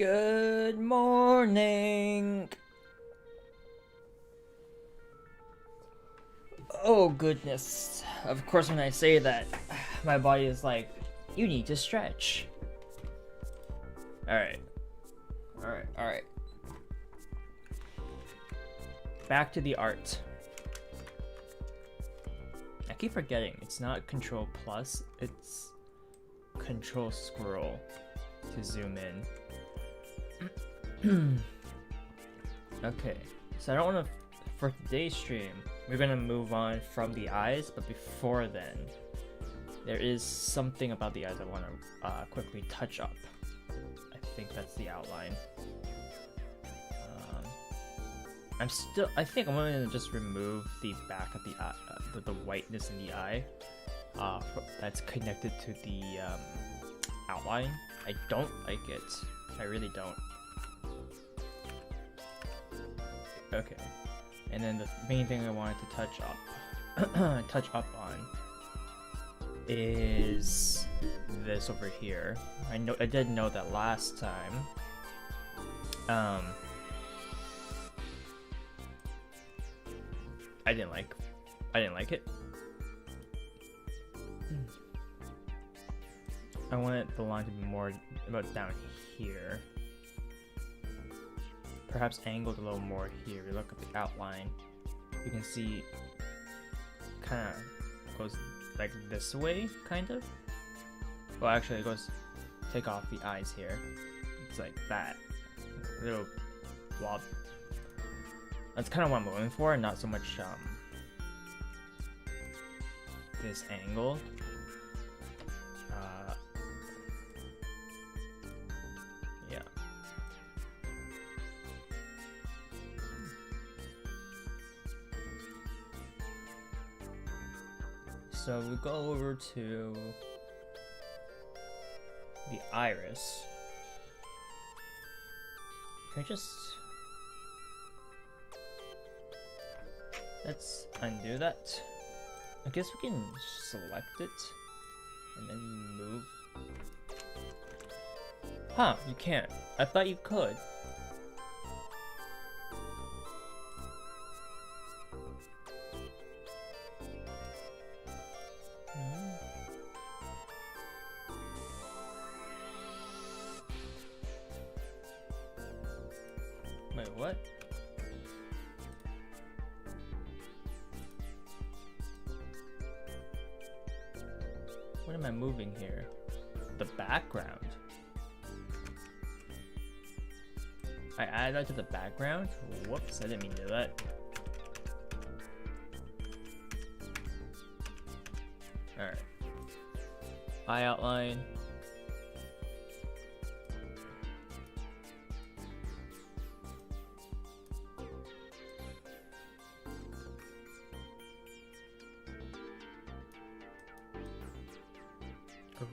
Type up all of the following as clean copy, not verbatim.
Good morning. Oh goodness. Of course when I say that, my body is like, you need to stretch. Alright. Alright. Back to the art. I keep forgetting, it's not Control Plus, it's Control Scroll to zoom in. Okay, so I don't want to, for today's stream, we're gonna move on from the eyes, but before then, there is something about the eyes I want to quickly touch up. I think that's the outline. I think I'm gonna just remove the back of the eye, the whiteness in the eye, that's connected to the outline. I don't like it. I really don't. Okay, and then the main thing I wanted to touch up on is this over here. I did know that last time. I didn't like it. I wanted the line to be more about down here. Perhaps angled a little more here. We look at the outline. You can see kind of goes like this way, kind of. Well, actually it goes, take off the eyes here. It's like that. A little blob. That's kind of what I'm going for, not so much this angle. Yeah. So we go over to the iris. Can I just... Let's undo that. I guess we can select it and then move. Huh, you can't. I thought you could. Wait, what? What am I moving here? The background. I added that to the background? Whoops, I didn't mean to do that. Alright. Eye outline.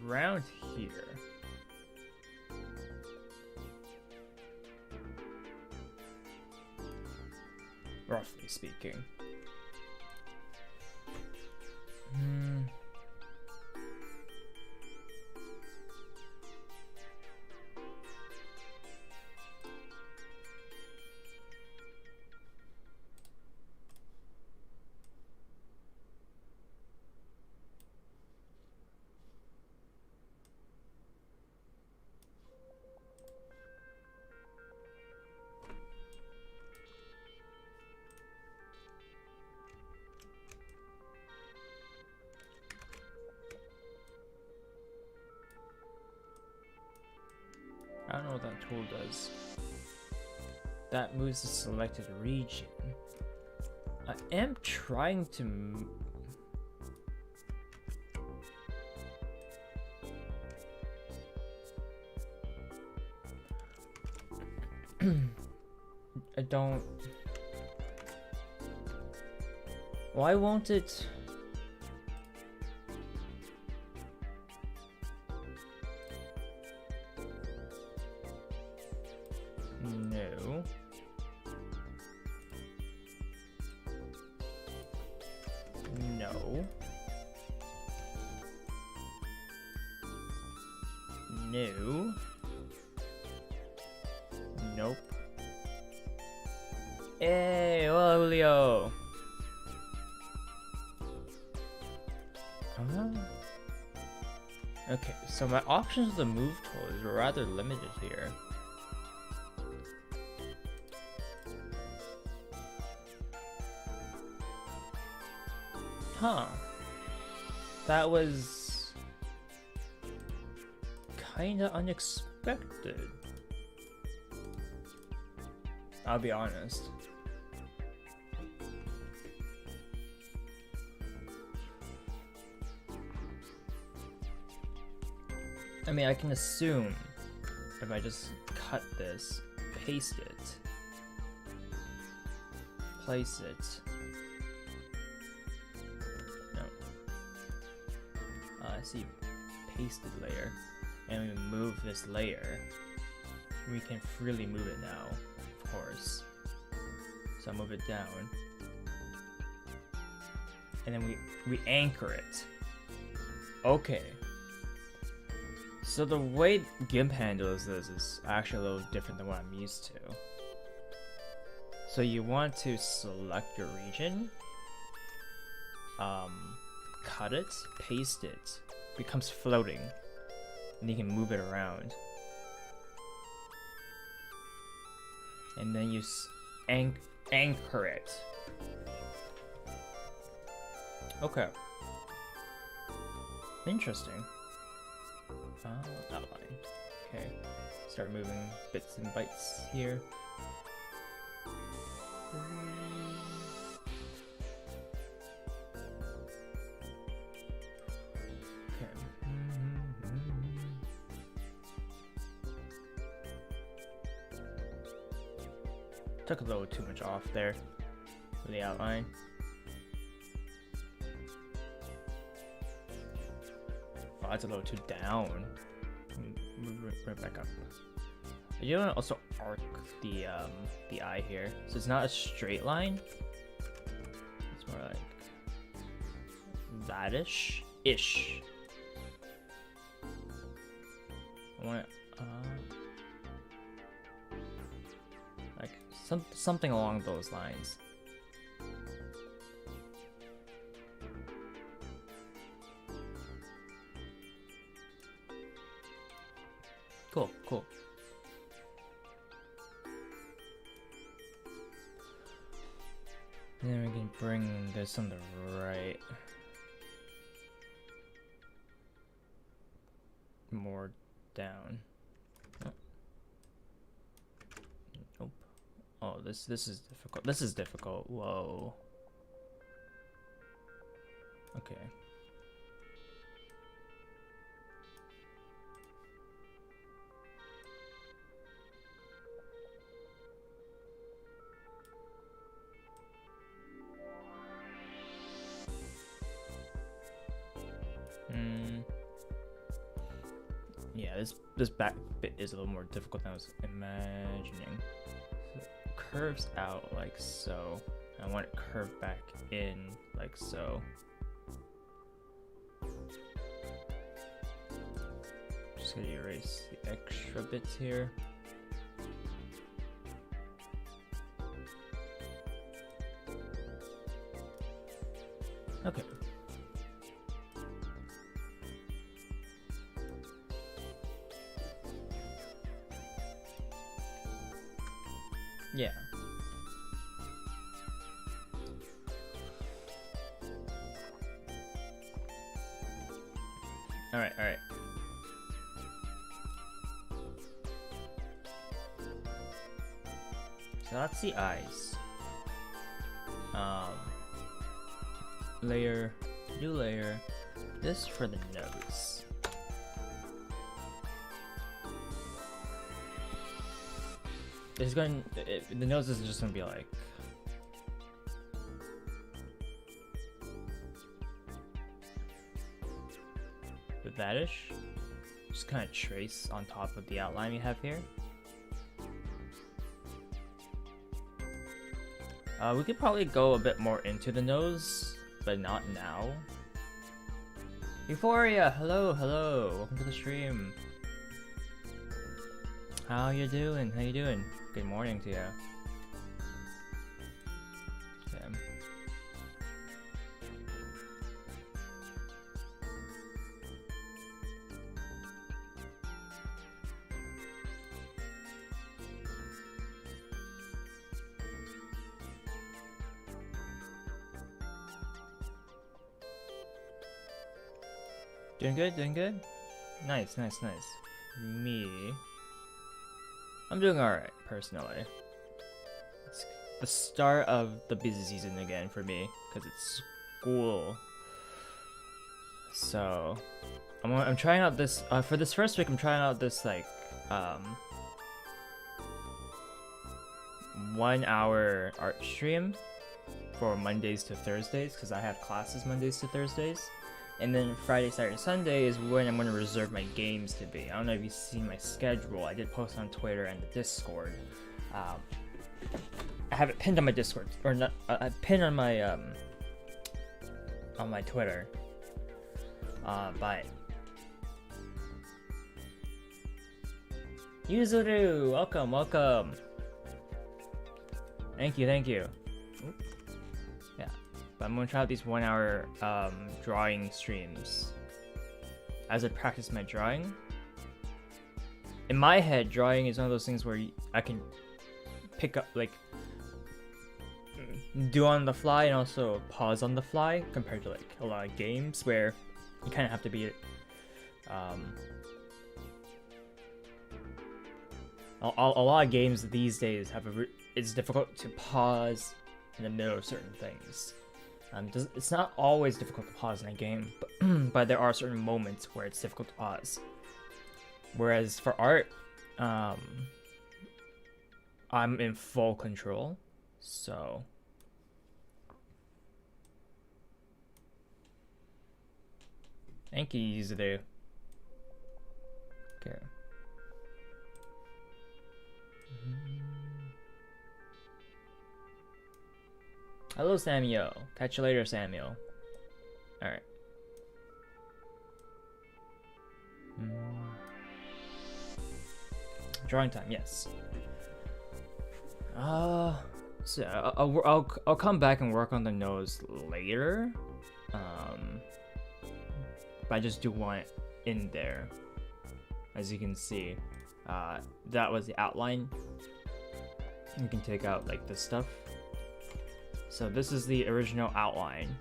Around here. Roughly speaking. I don't know what that tool does. That moves the selected region. I am trying to... I don't... Why won't it... No. No. No. Nope. Hey, hello, Julio. Okay, so my options with the move tool is rather limited here. Huh. That was kinda unexpected. I'll be honest. I mean, I can assume if I just cut this, paste it, place it. No. I see pasted layer, and we move this layer. We can freely move it now, of course. So I move it down, and then we anchor it. Okay. So the way GIMP handles this is actually a little different than what I'm used to. So you want to select your region, cut it, paste it, becomes floating, and you can move it around. And then you anchor it. Okay. Interesting. Outline. Okay. Start moving bits and bytes here. Okay. Took a little too much off there for the outline. Oh, it's a little too down. Move it right back up. You want to also arc the eye here, so it's not a straight line. It's more like that-ish. I want it like something along those lines. Cool. And then we can bring this on the right. More down. Oh. Nope. Oh, this is difficult. This is difficult. Whoa. Okay. Yeah, this back bit is a little more difficult than I was imagining. So it curves out like so. I want it curved back in like so. Just gonna erase the extra bits here. Okay. Yeah. All right. So that's the eyes. Layer, new layer. This for the nose. It's going. The nose is just gonna be like. With that-ish. Just kind of trace on top of the outline we have here. We could probably go a bit more into the nose, but not now. Euphoria, hello, welcome to the stream. How you doing? Good morning to you. Okay. Doing good, doing good. Nice, nice, nice. Me, I'm doing alright, personally. It's the start of the busy season again for me, because it's school. So, I'm trying out this, for this first week, I'm trying out this, like, 1 hour art stream for Mondays to Thursdays, because I have classes Mondays to Thursdays. And then Friday, Saturday, Sunday is when I'm going to reserve my games to be. I don't know if you've seen my schedule. I did post on Twitter and the Discord. I have it pinned on my Discord, or not. I pinned on my Twitter. But Yuzuru, welcome, welcome. Thank you, thank you. Yeah. But I'm gonna try out these 1 hour drawing streams as I practice my drawing. In my head, drawing is one of those things where I can pick up, like, do on the fly and also pause on the fly, compared to like a lot of games where you kind of have to be a lot of games these days have it's difficult to pause in the middle of certain things. It's not always difficult to pause in a game, but there are certain moments where it's difficult to pause. Whereas for art, I'm in full control, so. Thank you, Yuzuru. Okay. Hello, Samuel. Catch you later, Samuel. Alright. Drawing time, yes. So I'll come back and work on the nose later. But I just do want it in there. As you can see, that was the outline. You can take out like this stuff. So this is the original outline.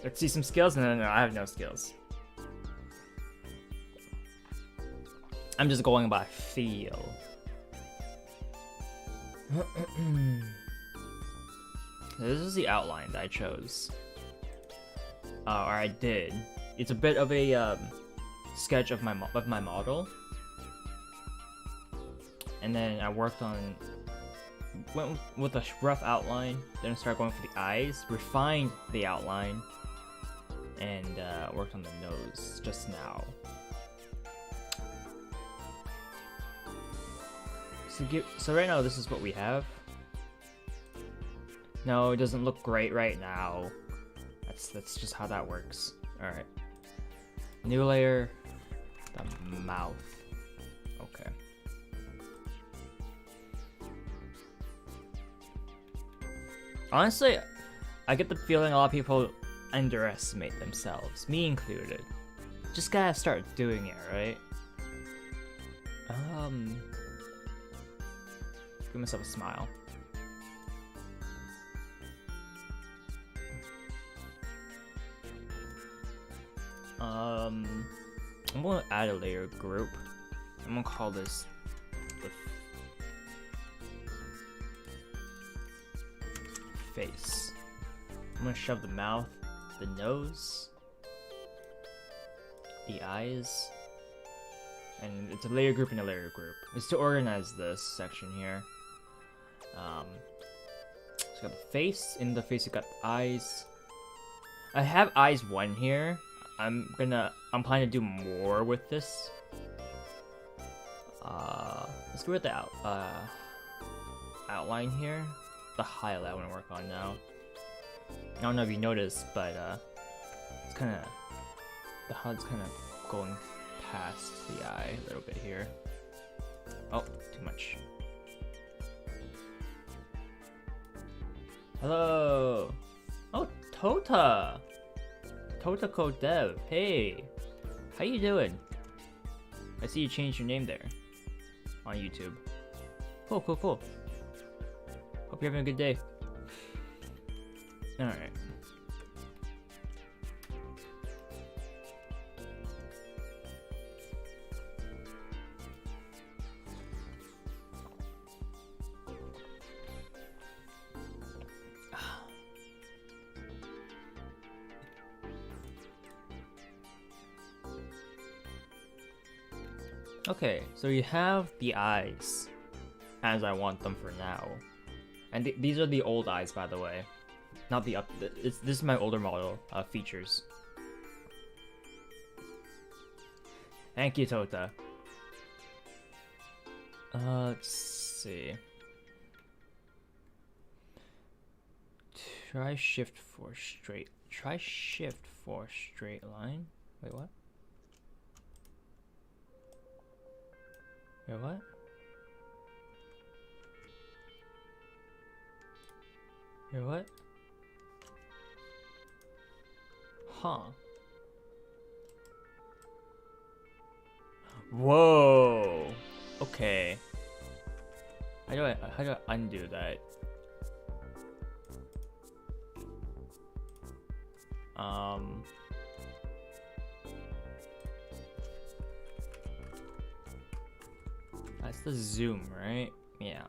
Let's see some skills. No, I have no skills. I'm just going by feel. This is the outline that I chose. Or I did. It's a bit of a sketch of my model. And then I went with a rough outline, then started going for the eyes, refined the outline, and worked on the nose just now. So right now this is what we have. No, it doesn't look great right now. That's just how that works. Alright. New layer, the mouth. Okay. Honestly, I get the feeling a lot of people underestimate themselves, me included. Just gotta start doing it, right? Give myself a smile. I'm gonna add a layer group. I'm gonna call this the face. I'm gonna shove the mouth, the nose, the eyes, and it's a layer group and a layer group. It's to organize this section here. So you got the face. In the face, you got the eyes. I have eyes 1 here. I'm planning to do more with this. Let's go with the outline here. The highlight I want to work on now. I don't know if you noticed, but it's kind of, the highlight's kind of going past the eye a little bit here. Oh, too much. Hello. Oh, Tota. Tota Code Dev. Hey. How you doing? I see you changed your name there on YouTube. Cool, cool, cool. Hope you're having a good day. Alright. Okay, so you have the eyes as I want them for now. And these are the old eyes, by the way. Not the up... this is my older model features. Thank you, Tota. Let's see. Try shift for straight. Try shift for straight line. Wait, what? Wait, what? Wait, what? Huh. Whoa. Okay. How do I undo that? That's the zoom, right? Yeah.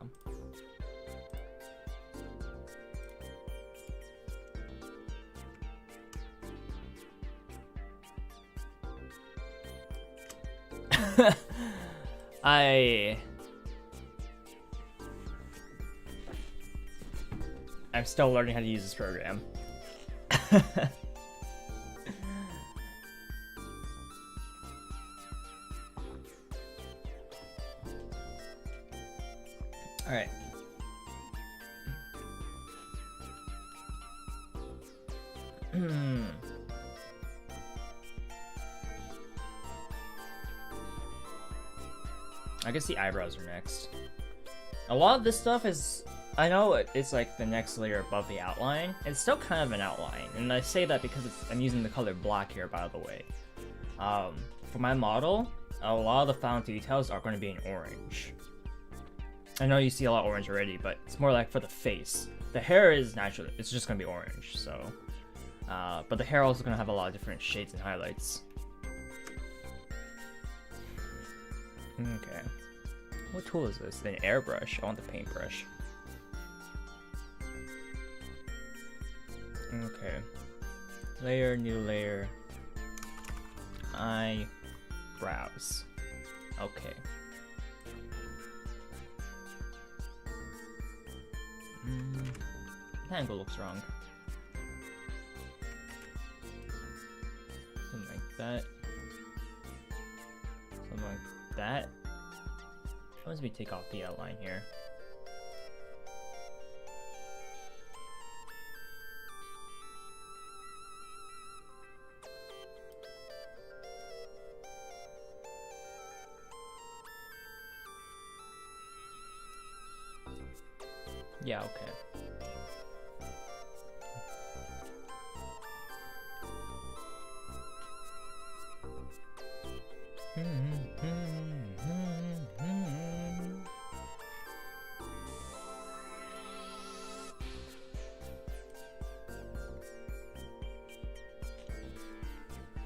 I'm still learning how to use this program. All right. I guess the eyebrows are next. A lot of this stuff is, I know it's like the next layer above the outline. It's still kind of an outline, and I say that because I'm using the color black here, by the way. For my model, a lot of the final details are going to be in orange. I know you see a lot of orange already, but it's more like for the face. The hair is naturally, it's just going to be orange, so. But the hair also going to have a lot of different shades and highlights. Okay. What tool is this? An airbrush. I want the paintbrush. Okay. Layer, new layer. Eyebrows. Okay. The angle looks wrong. Something like that. Something like that. Let me take off the outline here. Yeah, okay.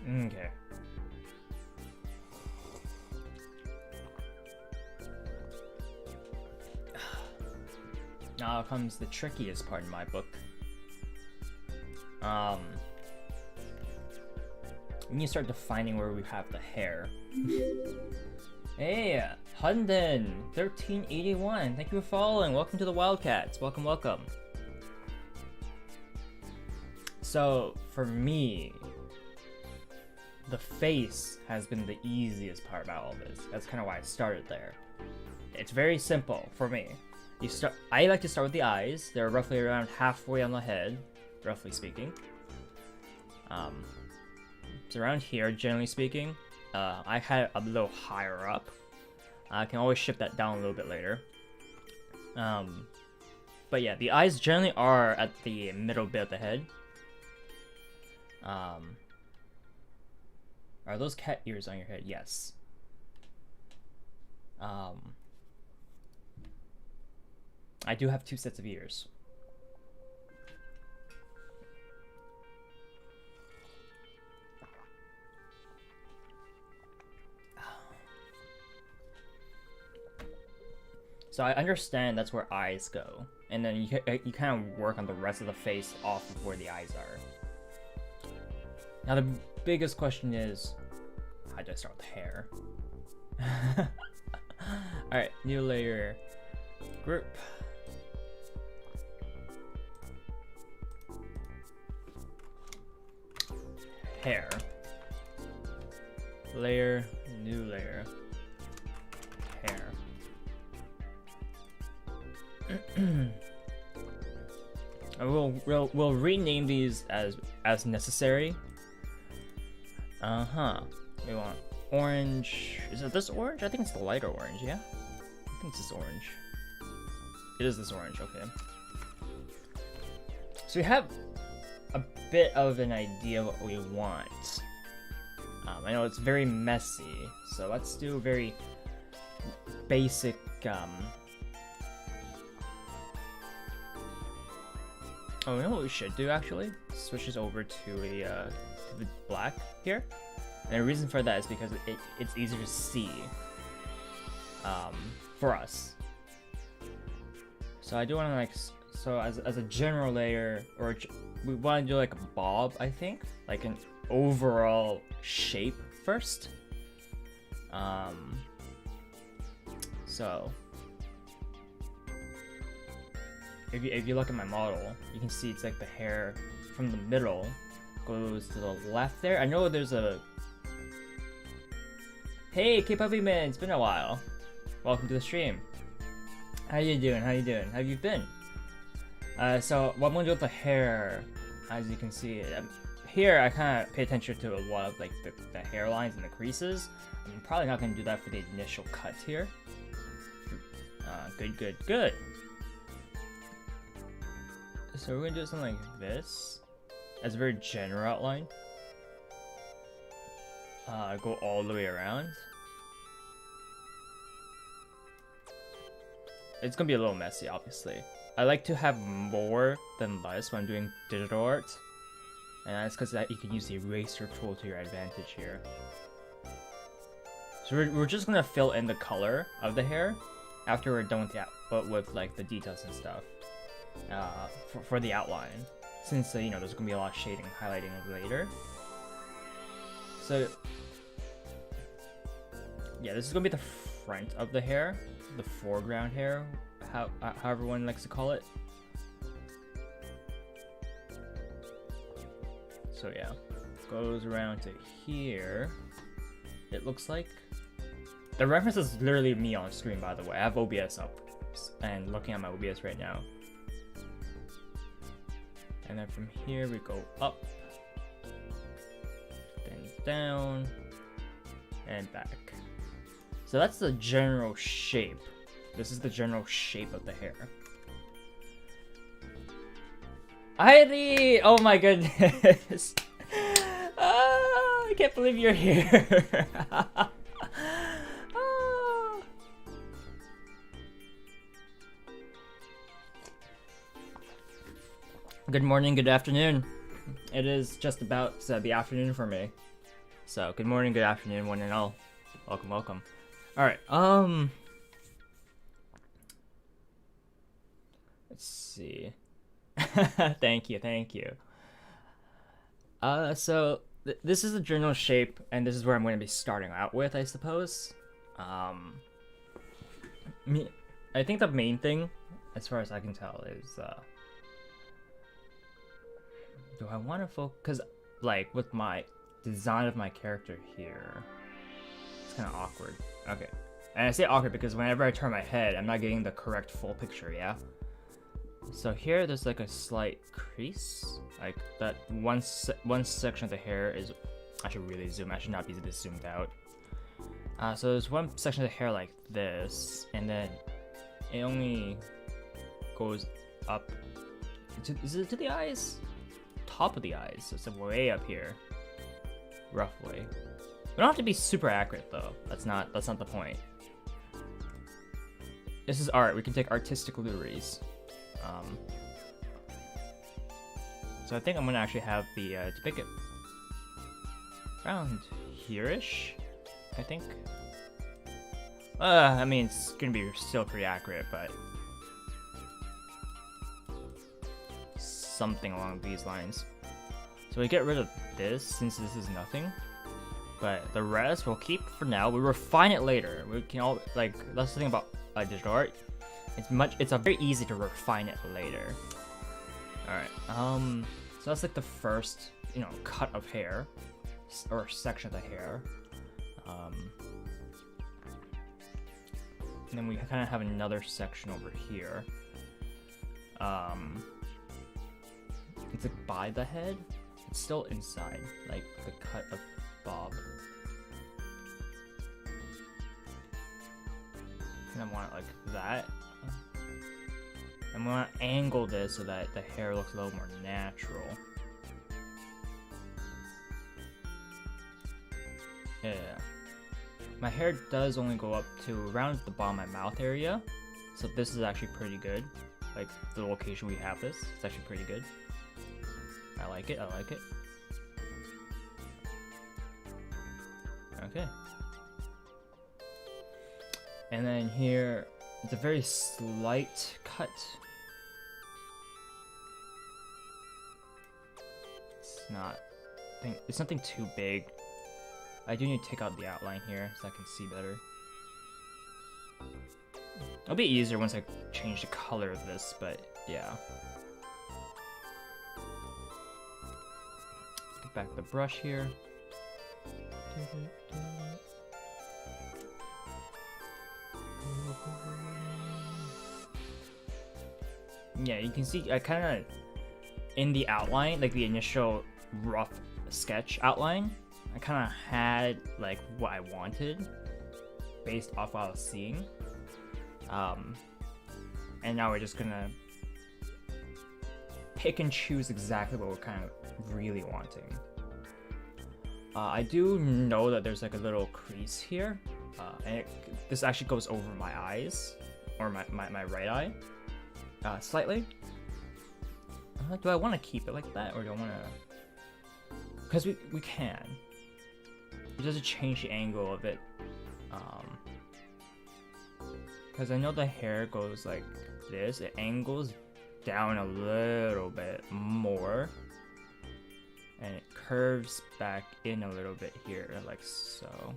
Okay. Now comes the trickiest part in my book. When you start defining where we have the hair. Hey, Hunden 1381, thank you for following. Welcome to the Wildcats. Welcome, welcome. So for me, the face has been the easiest part about all this. That's kind of why I started there. It's very simple for me. I like to start with the eyes. They're roughly around halfway on the head, roughly speaking. It's around here, generally speaking. I had it a little higher up. I can always shift that down a little bit later. But yeah, the eyes generally are at the middle bit of the head. Are those cat ears on your head? Yes. I do have 2 sets of ears. So I understand that's where eyes go, and then you kind of work on the rest of the face off of where the eyes are. Now the biggest question is, how do I start with hair? Alright, new layer, group. Hair. Layer, new layer. Hair. We'll rename these as necessary. We want orange. Is it this orange? I think it's the lighter orange, yeah? I think it's this orange. It is this orange, okay. So we have a bit of an idea of what we want. I know it's very messy, so let's do a very basic, oh, you know what we should do actually? Switch this over to the black here. And the reason for that is because it's easier to see for us. So I do want to like, so as a general layer, or we want to do like a bob, I think, like an overall shape first. So if you look at my model, you can see it's like the hair from the middle goes to the left there. I know there's a... Hey, K-Puppy Man, it's been a while. Welcome to the stream. How you doing? How you doing? How have you been? So what I'm gonna do with the hair, as you can see, here I kind of pay attention to a lot of like the hairlines and the creases. I'm probably not gonna do that for the initial cut here. Good. So we're gonna do something like this, as a very general outline. Go all the way around. It's gonna be a little messy, obviously. I like to have more than less when I'm doing digital art, and that's because you can use the eraser tool to your advantage here. So we're just gonna fill in the color of the hair after we're done with like the details and stuff for the outline, since you know there's gonna be a lot of shading, highlighting later. So yeah, this is gonna be the front of the hair, the foreground hair, however one likes to call it. So yeah, goes around to here. It looks like the reference is literally me on screen, by the way. I have OBS up and looking at my OBS right now. And then from here we go up, then down, and back. So that's the general shape. This is the general shape of the hair. Heidi! Oh my goodness! I can't believe you're here. Good morning, good afternoon. It is just about the afternoon for me. So, good morning, good afternoon, one and all. Welcome, welcome. Alright, let's see. Thank you. So, this is the general shape, and this is where I'm going to be starting out with, I suppose. I think the main thing, as far as I can tell, is, do I want to focus? Because, like, with my design of my character here, it's kind of awkward. Okay. And I say awkward because whenever I turn my head, I'm not getting the correct full picture, yeah? So here, there's like a slight crease. Like, that one section of the hair is I should really zoom. I should not be this zoomed out. So there's one section of the hair like this, and then it only goes up. Is it to the eyes? Top of the eyes. So it's way up here, roughly. We don't have to be super accurate though. That's not the point. This is art. We can take artistic liberties. So I think I'm gonna actually have the to pick it around here-ish, I think. I mean, it's gonna be still pretty accurate, but something along these lines. So we get rid of this since this is nothing, but the rest we'll keep for now. We refine it later. We can all like that's the thing about digital art. It's very easy to refine it later. All right. So that's like the first, cut of hair, or section of the hair. And then we kind of have another section over here. It's like by the head. It's still inside, like the cut of bob. And I want it like that. I'm gonna angle this so that the hair looks a little more natural. Yeah. My hair does only go up to around the bottom of my mouth area, so this is actually pretty good. Like the location we have this, it's actually pretty good. I like it. Okay. And then here, it's a very slight cut. It's nothing too big. I do need to take out the outline here so I can see better. It'll be easier once I change the color of this, but yeah. Get back the brush here. Yeah, you can see I kind of, in the outline, like the initial rough sketch outline, I kind of had like what I wanted based off what I was seeing. And now we're just gonna pick and choose exactly what we're kind of really wanting. I do know that there's like a little crease here, and this actually goes over my eyes, or my right eye, slightly. Do I want to keep it like that, or do I want to? Because we can. It doesn't change the angle of it. Because I know the hair goes like this. It angles down a little bit more. And it curves back in a little bit here, like so.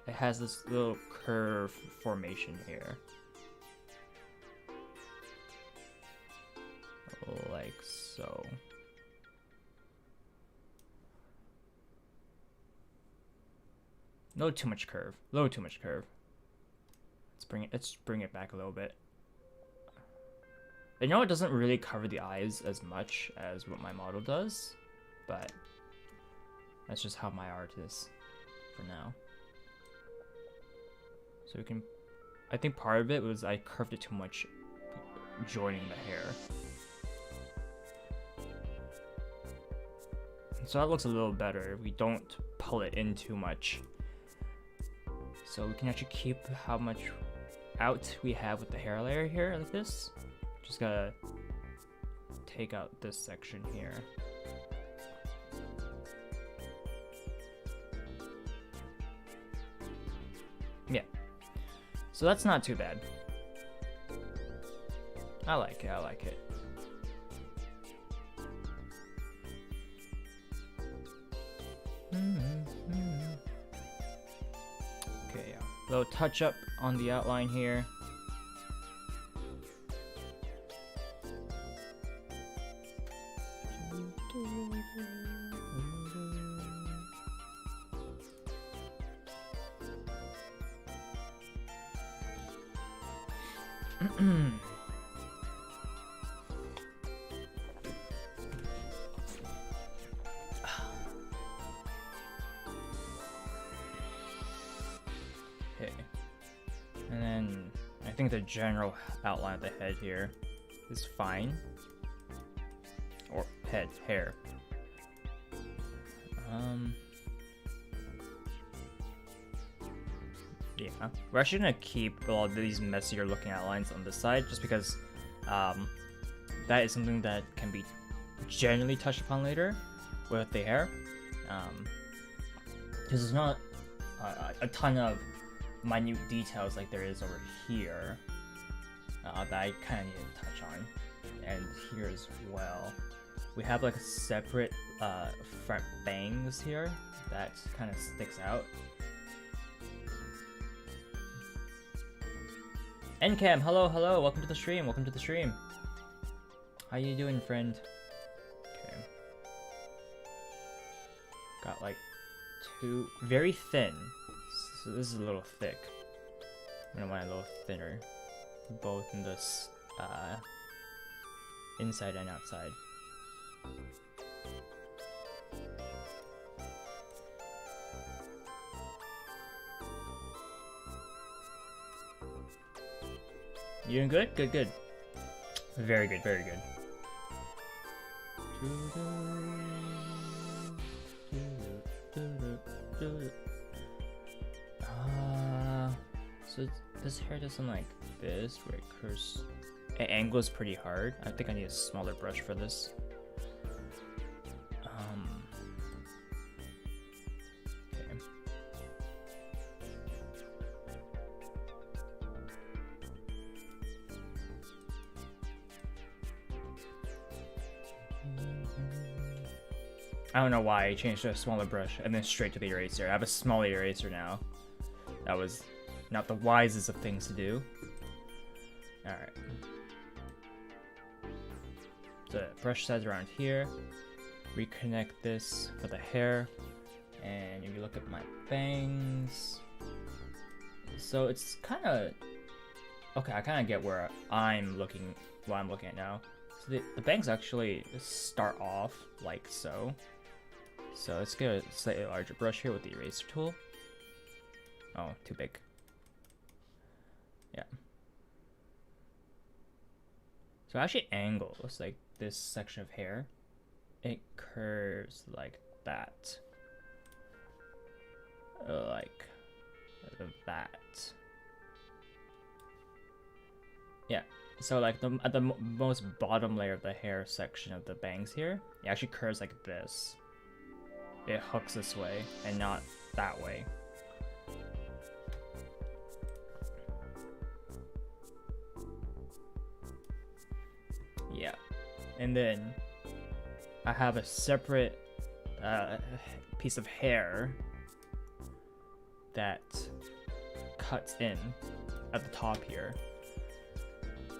It has this little curve formation here. Like so. No too much curve. Too much curve. Let's bring it back a little bit. I know it doesn't really cover the eyes as much as what my model does, but that's just how my art is for now. So we can, I think part of it was I curved it too much joining the hair. So that looks a little better if we don't pull it in too much. So we can actually keep how much out we have with the hair layer here, like this. Just gotta take out this section here. Yeah. So that's not too bad. I like it. Okay, yeah. Little touch up on the outline here. And then I think the general outline of the head here is fine. Or hair. Yeah, we're actually gonna keep all of these messier looking outlines on the side just because that is something that can be generally touched upon later with the hair. Because there's not a ton of minute details like there is over here that I kind of need to touch on. And here as well. We have like a separate front bangs here that kind of sticks out. NCam, hello, welcome to the stream, How you doing, friend? Okay. Got like two, very thin, so this is a little thick. I'm gonna want a little thinner, both in this inside and outside. You doing good? Good. Very good. So this hair does something like this, where it curves. It angles pretty hard. I think I need a smaller brush for this. Okay. I don't know why I changed to a smaller brush and then straight to the eraser. I have a smaller eraser now. That was not the wisest of things to do. Alright. The brush size around here. Reconnect this for the hair. And if you look at my bangs. So it's kind of... Okay, I kind of get where I'm looking, what I'm looking at now. So the bangs actually start off like so. So let's get a slightly larger brush here with the eraser tool. Oh, too big. Yeah. So it actually angles like this section of hair. It curves like that. Like that. Yeah. So like at the most bottom layer of the hair section of the bangs here, it actually curves like this. It hooks this way and not that way. Yeah. And then I have a separate piece of hair that cuts in at the top here.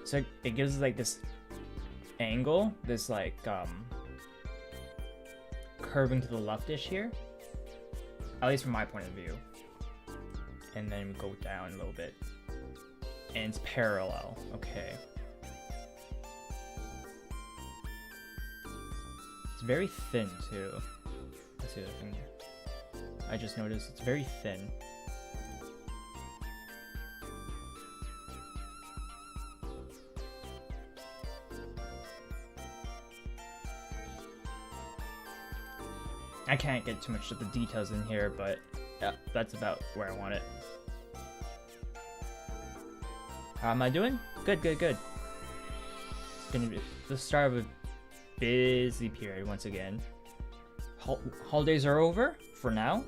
So it gives like this angle, this like curving to the leftish here, at least from my point of view. And then we go down a little bit, and it's parallel. Okay. It's very thin too. That's the other thing I just noticed. It's very thin. I can't get too much of the details in here, but yeah, that's about where I want it. How am I doing? Good. It's gonna be the start of a busy period once again. Holidays are over for now,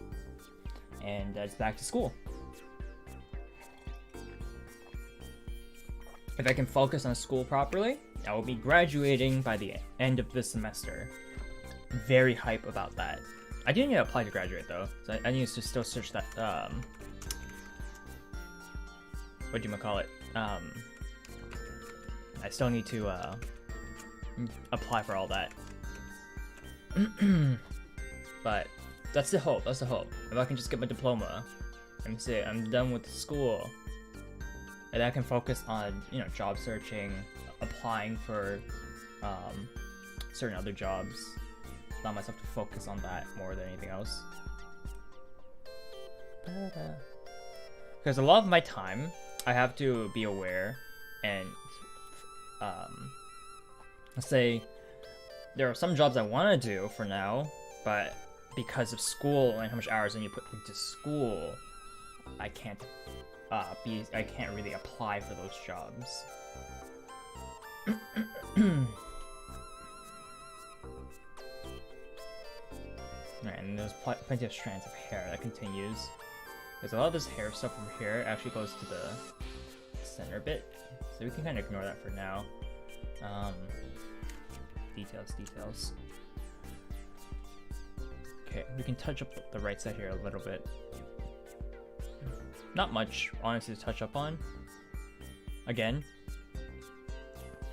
and it's back to school. If I can focus on school properly, I will be graduating by the end of this semester. Very hype about that. I didn't even apply to graduate though, so I need to still search that. What do you call it? I still need to apply for all that. But that's the hope. If I can just get my diploma and say I'm done with school, and I can focus on job searching, applying for certain other jobs. Allow myself to focus on that more than anything else. Because a lot of my time I have to be aware and let's say there are some jobs I want to do for now, but because of school and how much hours I need to put into school, I can't really apply for those jobs. Right, and there's plenty of strands of hair that continues. Because a lot of this hair stuff over here actually goes to the center bit, so we can kind of ignore that for now. Details. Okay, we can touch up the right side here a little bit. Not much, honestly, to touch up on. Again,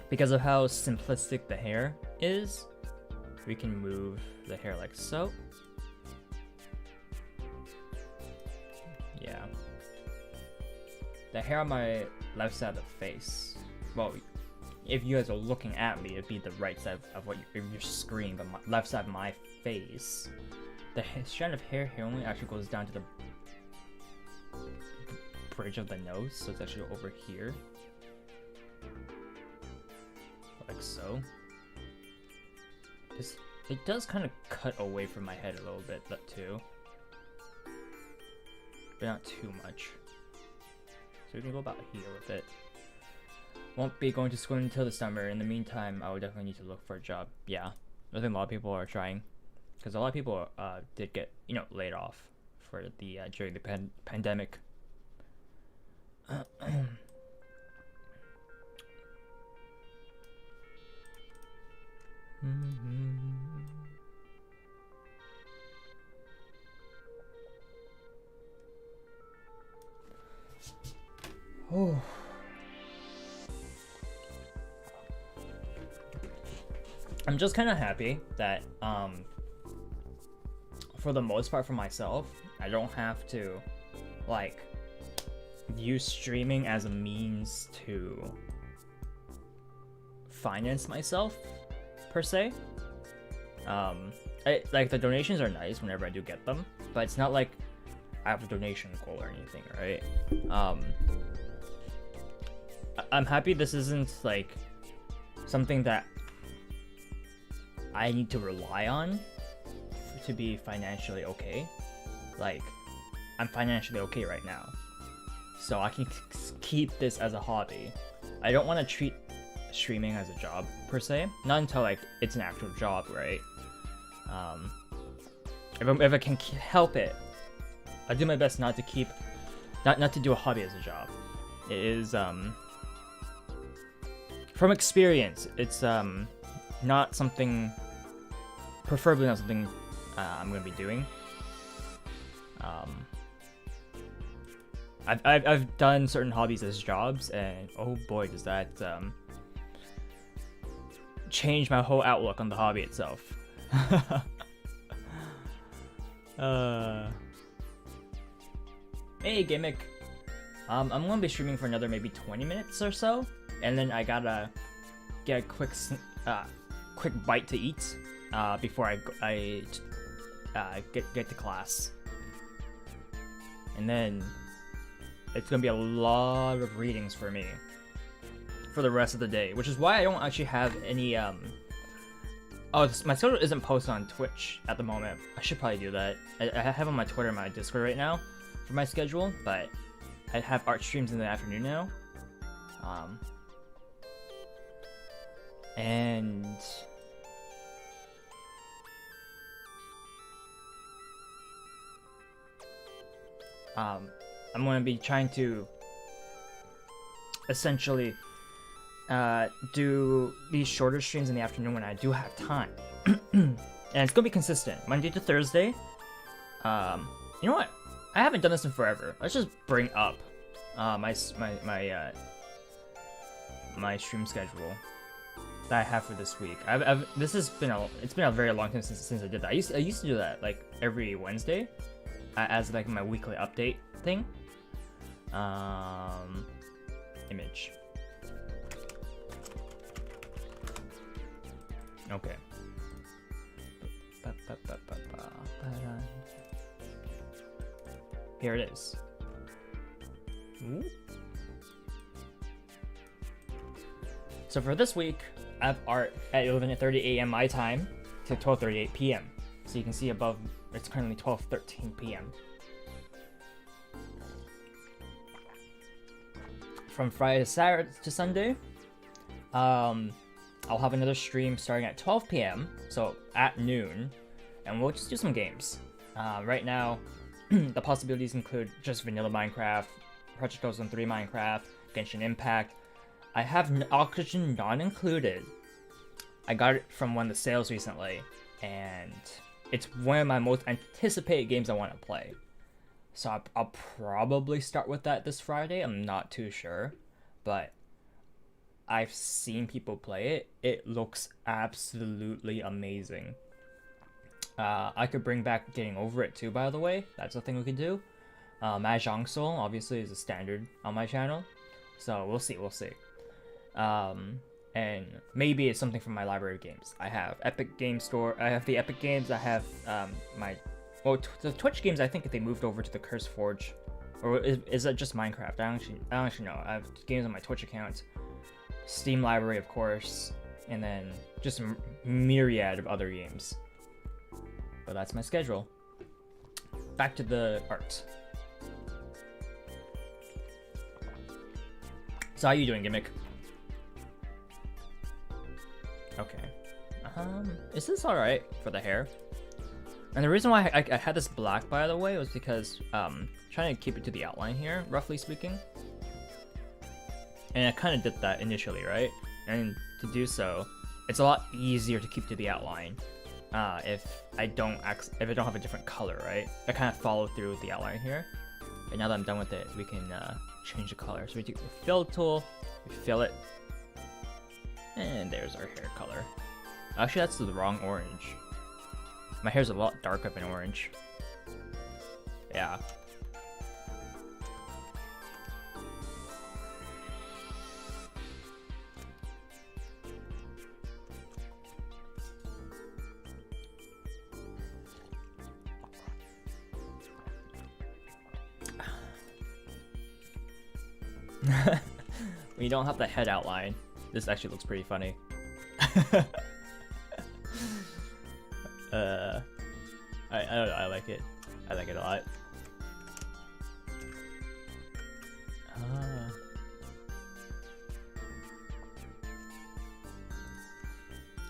because of how simplistic the hair is, we can move the hair like so. Yeah. The hair on my left side of the face, well, if you guys are looking at me, it'd be the right side of what your screen, but my left side of my face, the strand of hair here only actually goes down to the bridge of the nose, so it's actually over here, like so. It does kind of cut away from my head a little bit, that too, but not too much. So we can go about here with it. Won't be going to school until the summer. In the meantime, I would definitely need to look for a job. Yeah, I think a lot of people are trying, because a lot of people did get, you know, laid off for the during the pandemic. Oh. I'm just kind of happy that, for the most part for myself, I don't have to, like, use streaming as a means to finance myself, per se. Like, the donations are nice whenever I do get them, but it's not like I have a donation goal or anything, right? I'm happy this isn't, like, something that I need to rely on to be financially okay. Like, I'm financially okay right now, so I can keep this as a hobby. I don't want to treat streaming as a job, per se. Not until, like, it's an actual job, right? If I can help it, I do my best not to keep, not to do a hobby as a job. It is, from experience, it's not something, preferably not something I'm gonna be doing. I've done certain hobbies as jobs, and oh boy, does that change my whole outlook on the hobby itself. Hey, Gimmick. I'm gonna be streaming for another maybe 20 minutes or so, and then I gotta get a quick bite to eat before I get to class, and then it's gonna be a lot of readings for me for the rest of the day, which is why I don't actually have any my schedule isn't posted on Twitch at the moment. I should probably do that. I have on my Twitter and my Discord right now for my schedule, but I have art streams in the afternoon now. And I'm going to be trying to essentially do these shorter streams in the afternoon when I do have time. And it's going to be consistent, Monday to Thursday. You know what? I haven't done this in forever. Let's just bring up my stream schedule that I have for this week. This has been it's been a very long time since I did that. I used to do that like every Wednesday as like my weekly update thing. Image. Okay. Here it is. Ooh. So for this week, I have art at 11:30 a.m. my time to 12:38 p.m. So you can see above, it's currently 12:13 p.m. From Friday to Saturday to Sunday, I'll have another stream starting at 12 p.m. so at noon, and we'll just do some games. Right now, the possibilities include just vanilla Minecraft, Project 03 Minecraft, Genshin Impact. I have Oxygen not included. I got it from one of the sales recently, and it's one of my most anticipated games I want to play. So I'll probably start with that this Friday. I'm not too sure, but I've seen people play it. It looks absolutely amazing. I could bring back Getting Over It too, by the way. That's a thing we could do. Mahjong Soul obviously is a standard on my channel, so we'll see. And maybe it's something from my library of games. I have Epic Game Store. I have the Epic games. I have the Twitch games. I think they moved over to the Curse Forge, or is that just Minecraft? I don't actually know. I have games on my Twitch account, Steam library, of course, and then just a myriad of other games. But that's my schedule. Back to the art. So how you doing, Gimmick? Okay. Is this alright for the hair? And the reason why I had this black, by the way, was because trying to keep it to the outline here, roughly speaking. And I kind of did that initially, right? And to do so, it's a lot easier to keep to the outline if I don't have a different color, right? I kind of follow through with the outline here. And now that I'm done with it, we can change the color. So we do the fill tool, we fill it, and there's our hair color. Actually, that's the wrong orange. My hair's a lot darker than orange. Yeah. When you don't have the head outline, this actually looks pretty funny. I don't know, I like it. I like it a lot.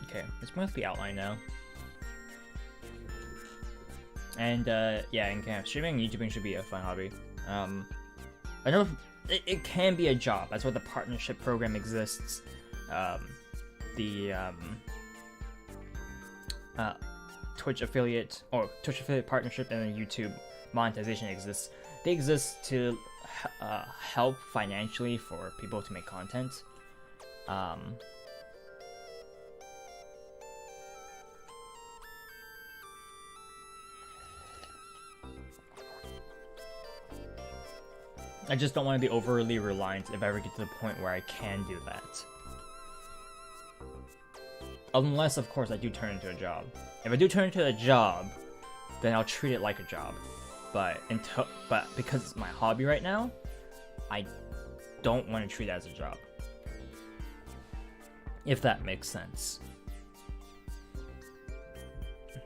Okay, let's move the outline now. And yeah, and kind of streaming and YouTubing should be a fun hobby. I know it can be a job. That's why the partnership program exists. Twitch affiliate partnership and the YouTube monetization exists. They exist to help financially for people to make content. I just don't want to be overly reliant if I ever get to the point where I can do that. Unless, of course, I do turn into a job. If I do turn into a job, then I'll treat it like a job. But because it's my hobby right now, I don't want to treat it as a job. If that makes sense. Oh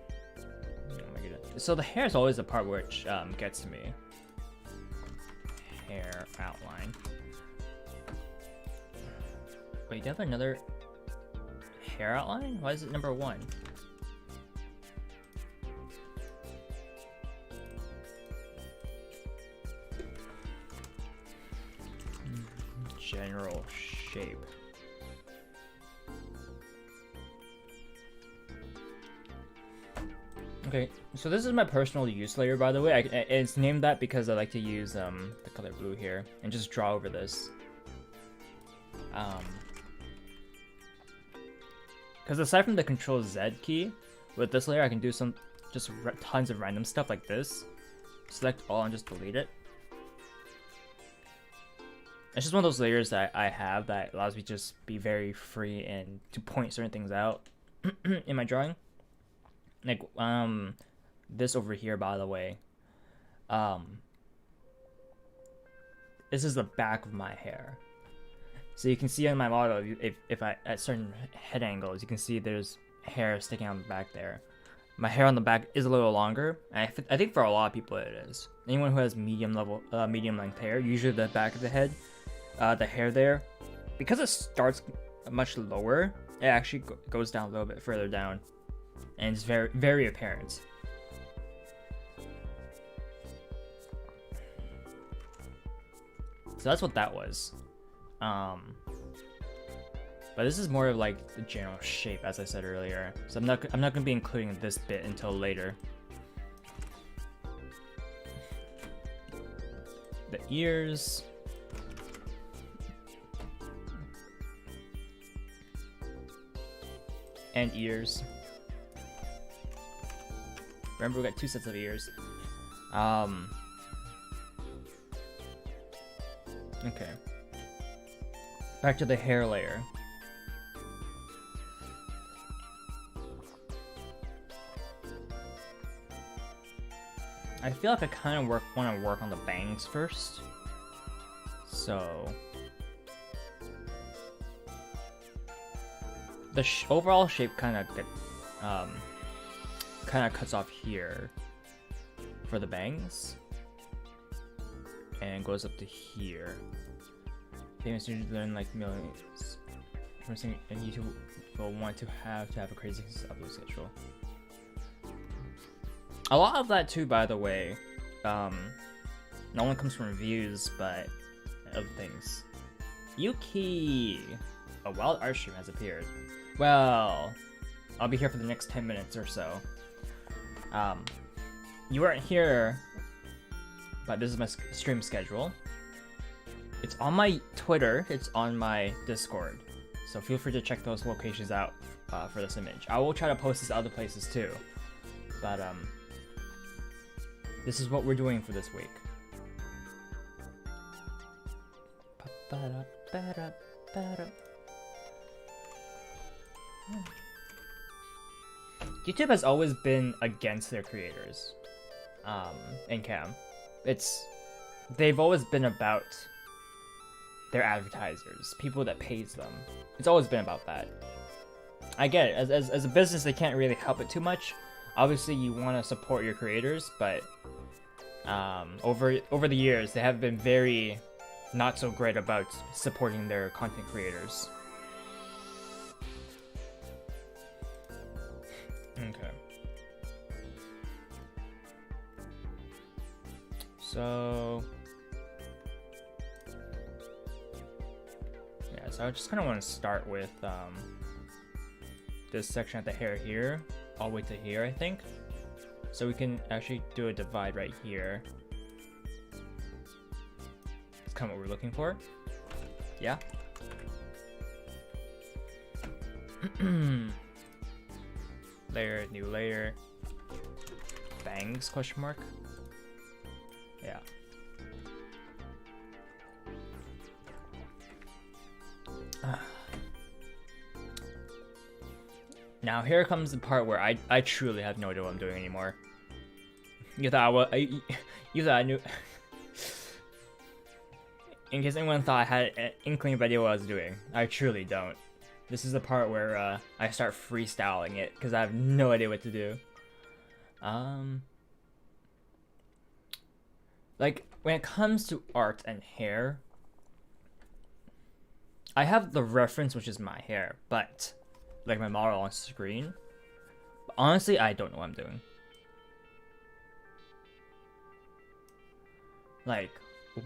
my goodness. So the hair is always the part which gets to me. Hair outline. Wait, do you have another hair outline? Why is it number 1? General shape. Okay, so this is my personal use layer, by the way. It's named that because I like to use the color blue here and just draw over this. Because aside from the Control Z key, with this layer I can do just tons of random stuff like this. Select all and just delete it. It's just one of those layers that I have that allows me to just be very free and to point certain things out in my drawing. Like, this over here, by the way. This is the back of my hair. So you can see on my model, if I at certain head angles, you can see there's hair sticking out the back there. My hair on the back is a little longer. I think for a lot of people it is. Anyone who has medium length hair, usually the back of the head, the hair there, because it starts much lower, it actually goes down a little bit further down, and it's very, very apparent. So that's what that was. But this is more of like the general shape, as I said earlier. So I'm not gonna be including this bit until later. The ears. And ears. Remember, we got 2 sets of ears. Okay. Back to the hair layer. I feel like I kind of want to work on the bangs first. So the overall shape kind of cuts off here for the bangs and goes up to here. Famous students learn like millions. First thing YouTube will want to have a crazy upload schedule. A lot of that too, by the way, not only comes from views, but other things. Yuki! A wild art stream has appeared. Well, I'll be here for the next 10 minutes or so. You weren't here, but this is my stream schedule. It's on my Twitter, it's on my Discord, so feel free to check those locations out for this image. I will try to post this other places too, but this is what we're doing for this week. YouTube has always been against their creators, in cam. They've always been about their advertisers, people that pays them. It's always been about that. I get it, as a business they can't really help it too much. Obviously you want to support your creators, but over the years they have been very not so great about supporting their content creators. Okay. So yeah, so I just kind of want to start with this section at the hair here, all the way to here, I think. So we can actually do a divide right here. It's kind of what we're looking for. Yeah. Layer, new layer. Bangs, question mark. Yeah. Now here comes the part where I truly have no idea what I'm doing anymore. You thought I knew. In case anyone thought I had an inkling of idea what I was doing, I truly don't. This is the part where I start freestyling it because I have no idea what to do. Like when it comes to art and hair, I have the reference, which is my hair, but like my model on screen. But honestly, I don't know what I'm doing. Like,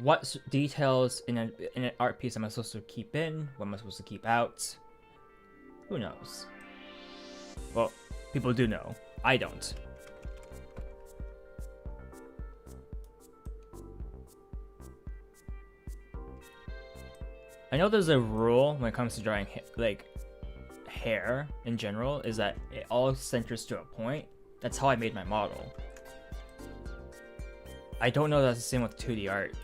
what details in an art piece am I supposed to keep in? What am I supposed to keep out? Who knows? Well, people do know. I don't. I know there's a rule when it comes to drawing like hair in general, is that it all centers to a point. That's how I made my model. I don't know if that's the same with 2D art.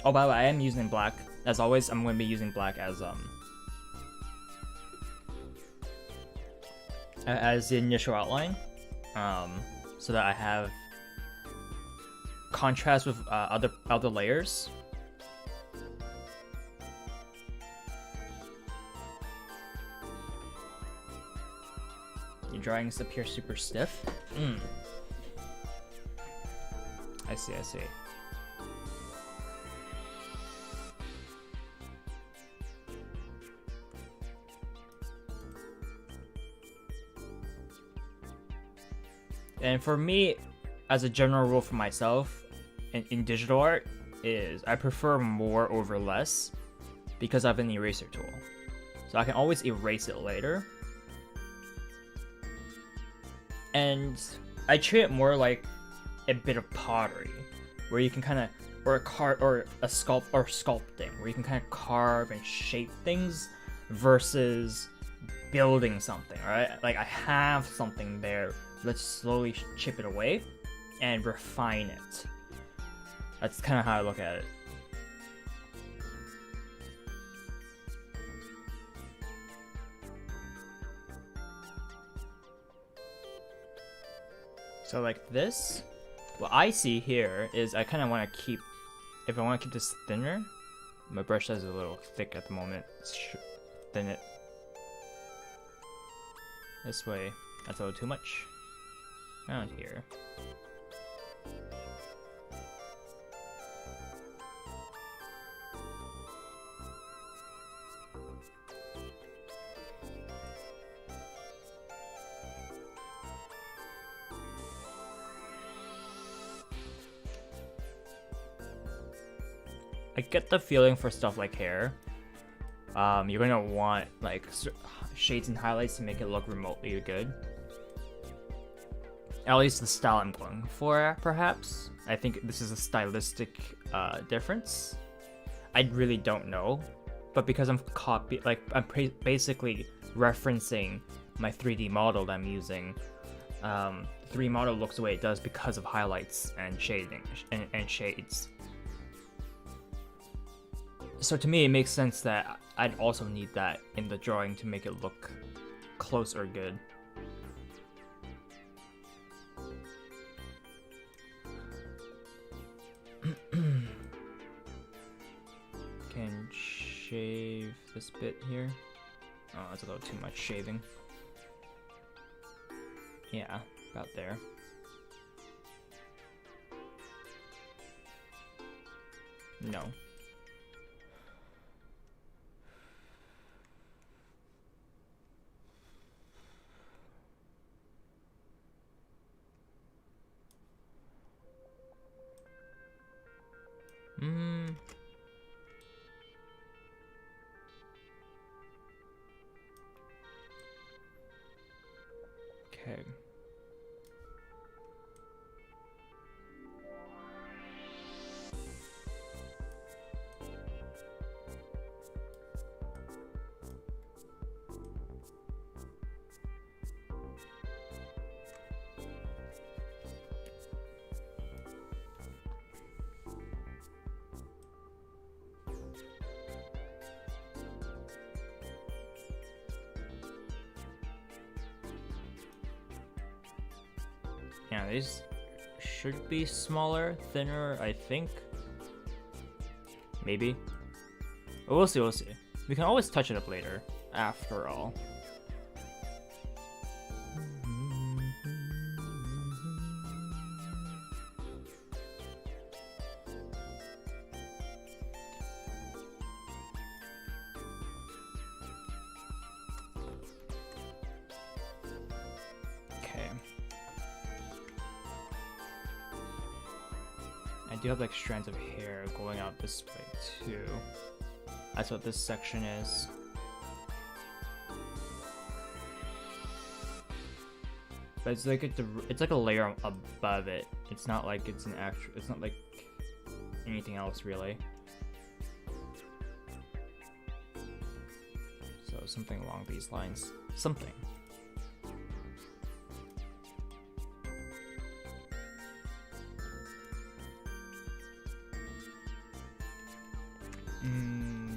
Oh, by the way, I am using black As always, I'm going to be using black as the initial outline, so that I have contrast with other layers. Your drawings appear super stiff. I see. And for me, as a general rule for myself, in digital art, is I prefer more over less because I have an eraser tool. So I can always erase it later. And I treat it more like a bit of pottery, where you can kind of, or sculpting, where you can kind of carve and shape things versus building something, right? Like I have something there. Let's slowly chip it away and refine it. That's kind of how I look at it. So like this, what I see here is I kind of want to keep, if I want to keep this thinner, my brush size is a little thick at the moment, let's thin it. This way, that's a little too much. Around here. I get the feeling for stuff like hair. You're gonna want like shades and highlights to make it look remotely good. At least the style I'm going for, perhaps. I think this is a stylistic difference. I really don't know, but because I'm basically referencing my 3D model that I'm using. The 3D model looks the way it does because of highlights and shading and shades. So to me, it makes sense that I'd also need that in the drawing to make it look close or good. Can shave this bit here. Oh, that's a little too much shaving. Yeah, about there. No. Okay. Yeah, these should be smaller, thinner, I think. Maybe. But we'll see, we'll see. We can always touch it up later, after all. I do have like strands of hair going out this way too. That's what this section is. But it's like it's like a layer above it. It's not like it's an actual. It's not like anything else really. So something along these lines. Something.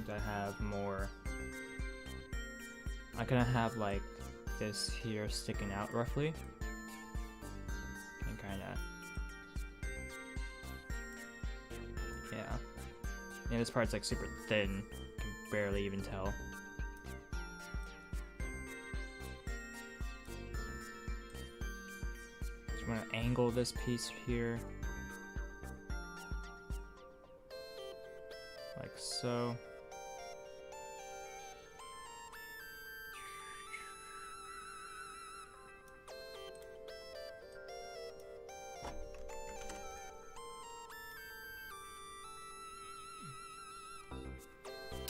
to have more. I kind of have like this here sticking out roughly. And kind of. Yeah. And this part's like super thin. You can barely even tell. Just want to angle this piece here. Like so.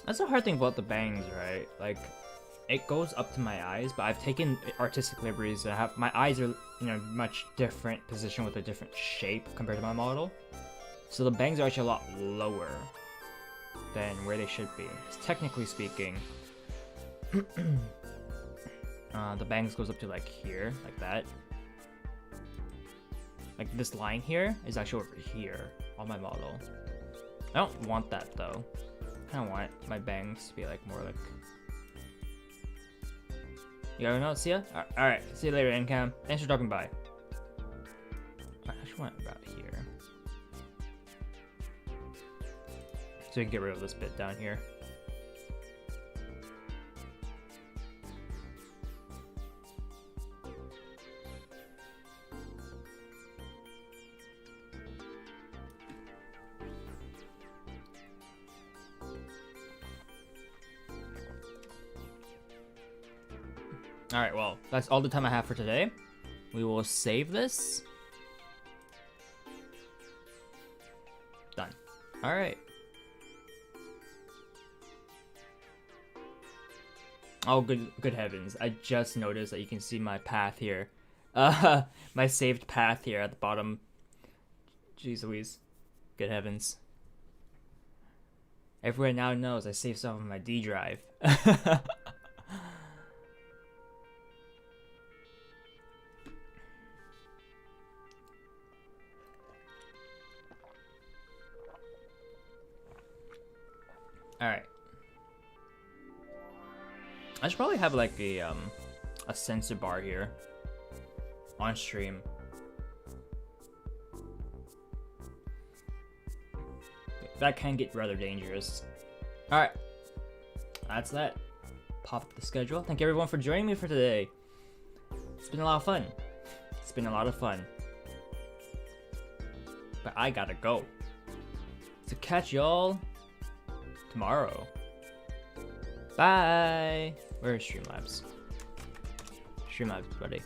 That's the hard thing about the bangs, right? Like, it goes up to my eyes, but I've taken artistic liberties. My eyes are, much different position with a different shape compared to my model. So the bangs are actually a lot lower than where they should be. Technically speaking, the bangs goes up to like here, like that. Like this line here is actually over here on my model. I don't want that though. I kind of want my bangs to be like more like. You gotta know, see ya? Alright, see you later, Encam. Thanks for dropping by. I just want about here. So we can get rid of this bit down here. Alright, well, that's all the time I have for today. We will save this. Done. Alright. Oh, good heavens. I just noticed that you can see my path here. My saved path here at the bottom. Jeez Louise. Good heavens. Everyone now knows I saved some of my D drive. Alright. I should probably have like a sensor bar here on stream. That can get rather dangerous. Alright. That's that. Pop up the schedule. Thank you everyone for joining me for today. It's been a lot of fun. It's been a lot of fun. But I gotta go. So catch y'all tomorrow. Bye. Where's Streamlabs? Streamlabs, buddy.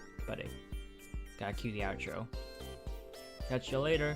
Gotta cue the outro. Catch you later.